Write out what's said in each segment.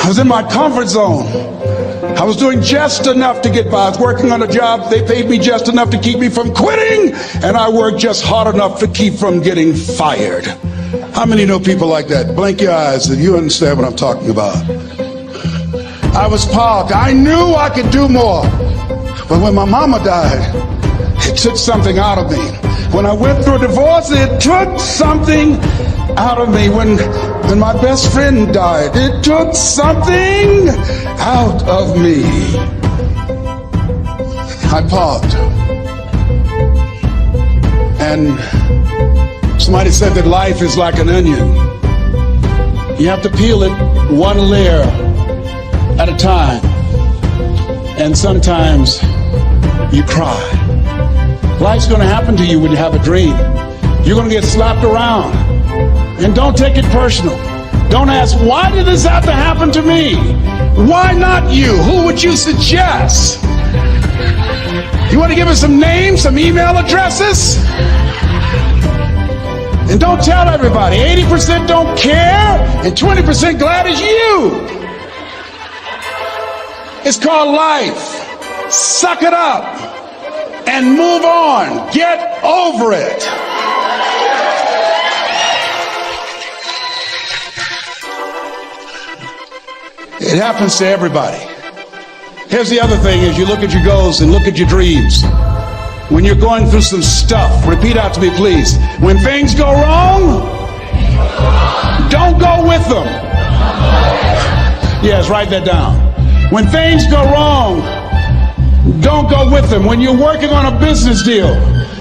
I was in my comfort zone. I was doing just enough to get by. I was working on a job. They paid me just enough to keep me from quitting, and I worked just hard enough to keep from getting fired. How many know people like that? Blink your eyes if you understand what I'm talking about. I was parked. I knew I could do more. But when my mama died, it took something out of me. When I went through a divorce, it took something out of me. When my best friend died, it took something out of me. I parked. And somebody said that life is like an onion. You have to peel it one layer at a time. And sometimes you cry. Life's going to happen to you when you have a dream. You're going to get slapped around. And don't take it personal. Don't ask, why did this have to happen to me? Why not you? Who would you suggest? You want to give us some names, some email addresses? And don't tell everybody. 80% don't care, and 20% glad it's you. It's called life. Suck it up and move on. Get over it. It happens to everybody. Here's the other thing: is you look at your goals and look at your dreams. When you're going through some stuff, repeat out to me, please. When things go wrong, don't go with them. Yes, write that down. When things go wrong, don't go with them. When you're working on a business deal,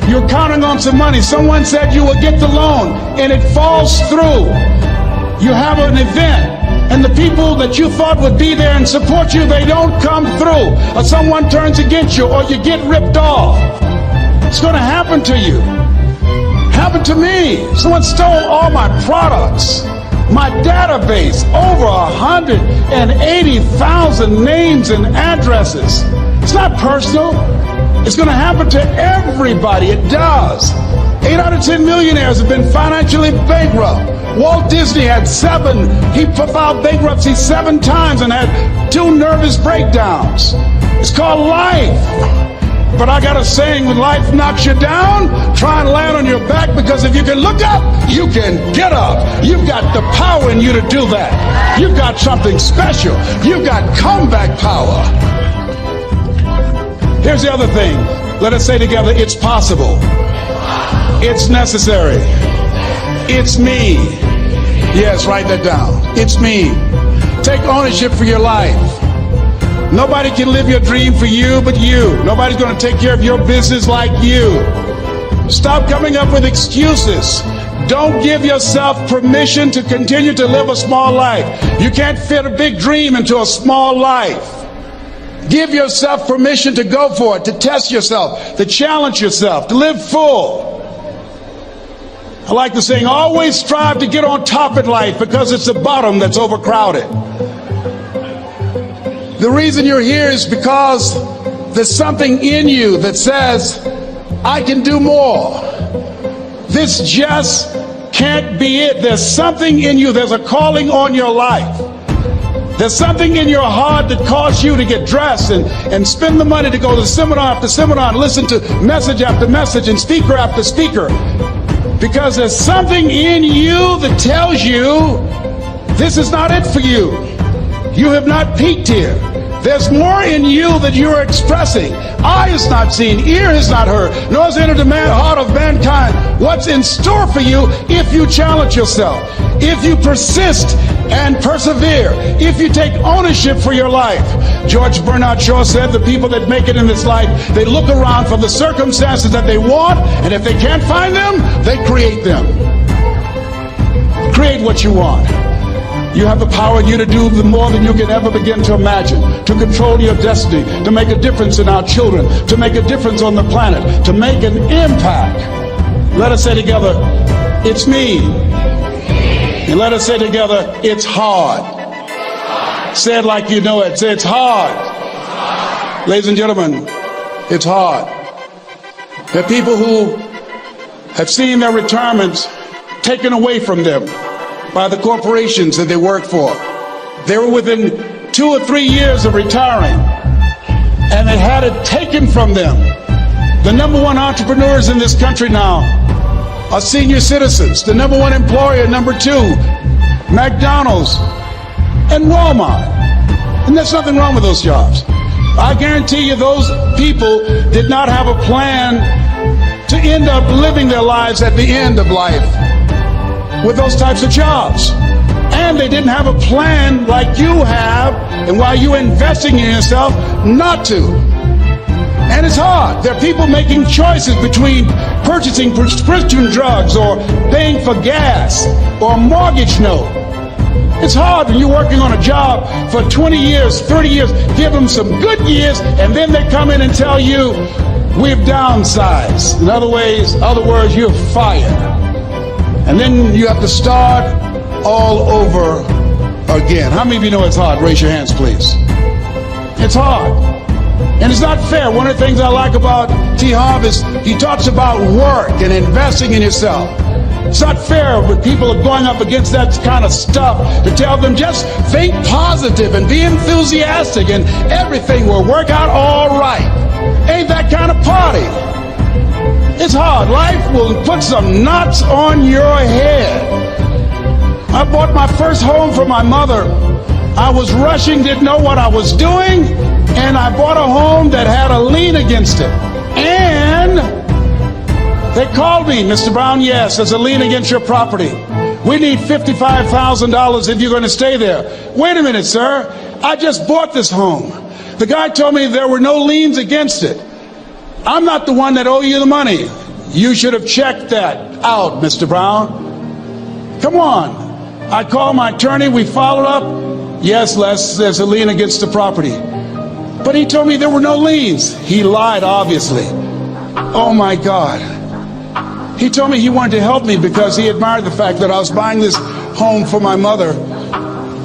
you're counting on some money. Someone said you will get the loan, and it falls through. You have an event, and the people that you thought would be there and support you, they don't come through. Or someone turns against you, or you get ripped off. It's going to happen to you. Happened to me. Someone stole all my products. My database, over 180,000 names and addresses. It's not personal. It's going to happen to everybody. It does. 8 out of 10 millionaires have been financially bankrupt. Walt Disney had he filed bankruptcy 7 times and had 2 nervous breakdowns. It's called life. But I got a saying: when life knocks you down, try and land on your back, because if you can look up, you can get up. You've got the power in you to do that. You've got something special. You've got comeback power. Here's the other thing. Let us say together, it's possible. It's necessary. It's me. Yes, write that down. It's me. Take ownership for your life. Nobody can live your dream for you but you. Nobody's going to take care of your business like you. Stop coming up with excuses. Don't give yourself permission to continue to live a small life. You can't fit a big dream into a small life. Give yourself permission to go for it, to test yourself, to challenge yourself, to live full. I like the saying, always strive to get on top in life, because it's the bottom that's overcrowded. The reason you're here is because there's something in you that says, I can do more. This just can't be it. There's something in you. There's a calling on your life. There's something in your heart that caused you to get dressed and spend the money to go to seminar after seminar and listen to message after message and speaker after speaker. Because there's something in you that tells you this is not it for you. You have not peaked here. There's more in you that you're expressing. Eye has not seen, ear has not heard, nor has entered the heart of mankind what's in store for you if you challenge yourself, if you persist and persevere, if you take ownership for your life. George Bernard Shaw said the people that make it in this life, they look around for the circumstances that they want, and if they can't find them, they create them. Create what you want. You have the power in you to do more than you can ever begin to imagine, to control your destiny, to make a difference in our children, to make a difference on the planet, to make an impact. Let us say together, it's me. And let us say together, it's hard. Say it like you know it. Say, it's hard. Ladies and gentlemen, it's hard. There are people who have seen their retirements taken away from them by the corporations that they work for. They were within 2 or 3 years of retiring, and they had it taken from them. The number one entrepreneurs in this country now are senior citizens. The number one employer, number 2, McDonald's and Walmart. And there's nothing wrong with those jobs. I guarantee you those people did not have a plan to end up living their lives at the end of life with those types of jobs. And they didn't have a plan like you have, and while you're investing in yourself, not to. And it's hard. There are people making choices between purchasing prescription drugs or paying for gas or a mortgage note. It's hard when you're working on a job for 20 years, 30 years, give them some good years, and then they come in and tell you, we've downsized. In other words, you're fired. And then you have to start all over again. How many of you know it's hard? Raise your hands, please. It's hard. And it's not fair. One of the things I like about T. Harv is he talks about work and investing in yourself. It's not fair when people are going up against that kind of stuff to tell them just think positive and be enthusiastic and everything will work out all right. Ain't that kind of party. It's hard. Life will put some knots on your head. I bought my first home for my mother. I was rushing, didn't know what I was doing, and I bought a home that had a lien against it. And they called me, Mr. Brown, yes, there's a lien against your property. We need $55,000 if you're going to stay there. Wait a minute, sir. I just bought this home. The guy told me there were no liens against it. I'm not the one that owe you the money. You should have checked that out, Mr. Brown. Come on. I called my attorney. We followed up. Yes, Les, there's a lien against the property. But he told me there were no liens. He lied, obviously. Oh, my God. He told me he wanted to help me because he admired the fact that I was buying this home for my mother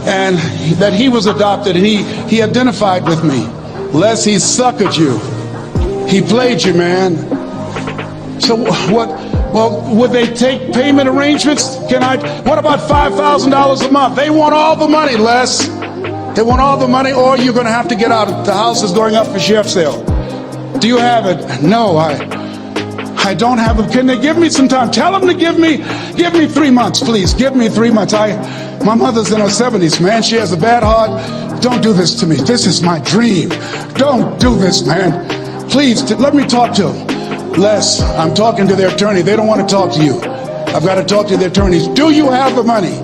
and that he was adopted, and he identified with me. Les, he suckered you. He played you, man. So what? Well, would they take payment arrangements? What about $5,000 a month? They want all the money, Les. They want all the money, or you're going to have to get out. The house is going up for sheriff's sale. Do you have it? No, I don't have it. Can they give me some time? Tell them to give me 3 months, please. Give me 3 months. My mother's in her 70s, man. She has a bad heart. Don't do this to me. This is my dream. Don't do this, man. Please, let me talk to them. Les, I'm talking to their attorney. They don't want to talk to you. I've got to talk to their attorneys. Do you have the money?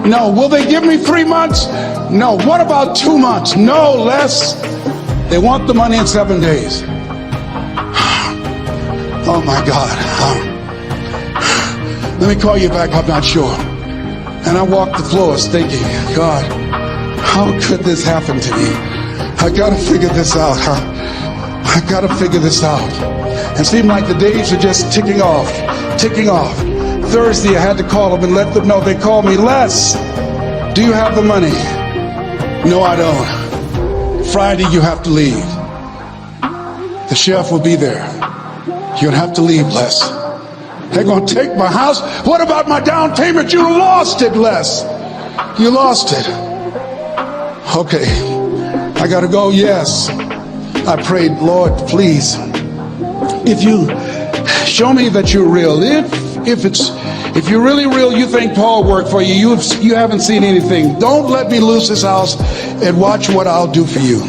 No. Will they give me 3 months? No. What about 2 months? No, Les. They want the money in 7 days. Oh, my God. Let me call you back. I'm not sure. And I walked the floors thinking, God, how could this happen to me? I got to figure this out. I got to figure this out. It seemed like the days are just ticking off. Thursday, I had to call them and let them know. They called me, Les, do you have the money? No, I don't. Friday, you have to leave. The sheriff will be there. You're gonna have to leave, Les. They're gonna take my house. What about my down payment? You lost it, Les. You lost it. Okay, I gotta go. Yes. I prayed, Lord, please, if you show me that you're real, if you're really real, you think Paul worked for you, you haven't seen anything. Don't let me lose this house and watch what I'll do for you.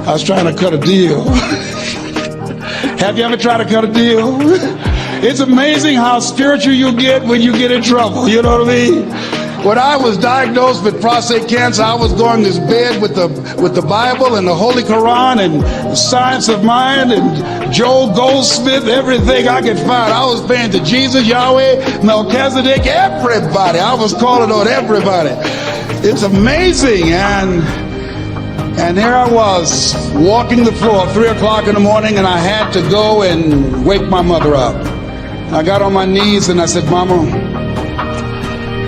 I was trying to cut a deal. Have you ever tried to cut a deal? It's amazing how spiritual you get when you get in trouble. You know what I mean? When I was diagnosed with prostate cancer, I was going to bed with the Bible and the Holy Quran and the Science of Mind and Joel Goldsmith, everything I could find. I was praying to Jesus, Yahweh, Melchizedek, everybody. I was calling on everybody. It's amazing. And here I was walking the floor at 3 o'clock in the morning, and I had to go and wake my mother up. I got on my knees and I said, Mama,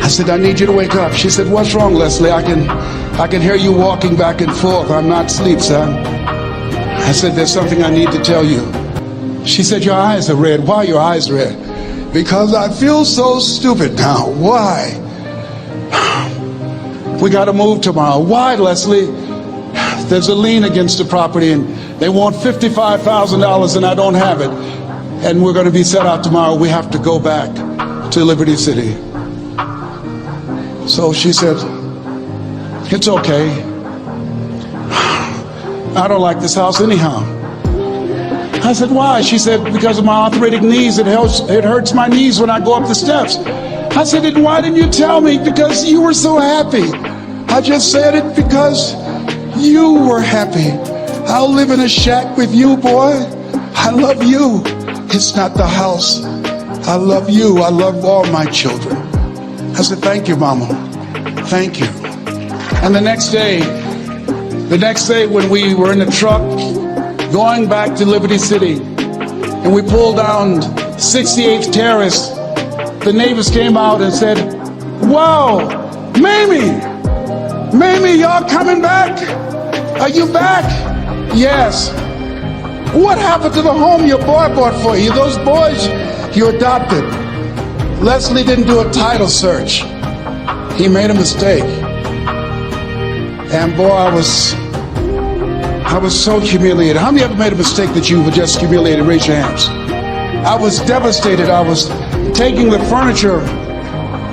I said, I need you to wake up. She said, what's wrong, Leslie? I can hear you walking back and forth. I'm not asleep, son. I said, there's something I need to tell you. She said, your eyes are red. Why are your eyes red? Because I feel so stupid now. Why? we got to move tomorrow. Why, Leslie? There's a lien against the property and they want $55,000 and I don't have it. And we're going to be set out tomorrow. We have to go back to Liberty City. So she said, it's okay. I don't like this house anyhow. I said, why? She said, because of my arthritic knees. It hurts my knees when I go up the steps. I said, then why didn't you tell me? Because you were so happy. I just said it because you were happy. I'll live in a shack with you, boy. I love you. It's not the house. I love you. I love all my children. I said, thank you, Mama. Thank you. And the next day when we were in the truck going back to Liberty City and we pulled down 68th Terrace, the neighbors came out and said, wow, Mamie, y'all coming back? Are you back? Yes. What happened to the home your boy bought for you? Those boys you adopted. Leslie didn't do a title search. He made a mistake. And boy, I was so humiliated. How many ever made a mistake that you were just humiliated? Raise your hands. I was devastated. I was taking the furniture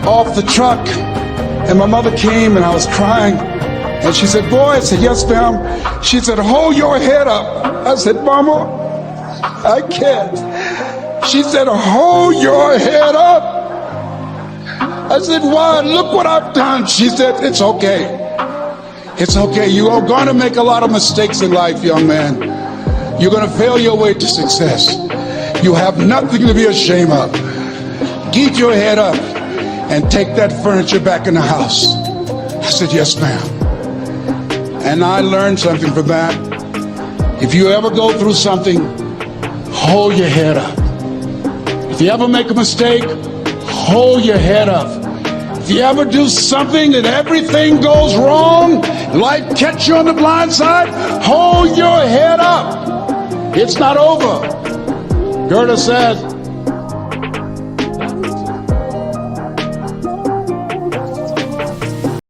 off the truck and my mother came and I was crying and she said, boy, I said, yes, ma'am. She said, hold your head up. I said, Mama, I can't. She said, hold your head up. I said, why? Look what I've done. She said, it's okay. It's okay. You are going to make a lot of mistakes in life, young man. You're going to fail your way to success. You have nothing to be ashamed of. Get your head up and take that furniture back in the house. I said, yes, ma'am. And I learned something from that. If you ever go through something, hold your head up. If you ever make a mistake, hold your head up. If you ever do something and everything goes wrong, life catch you on the blind side, hold your head up. It's not over. Goethe said,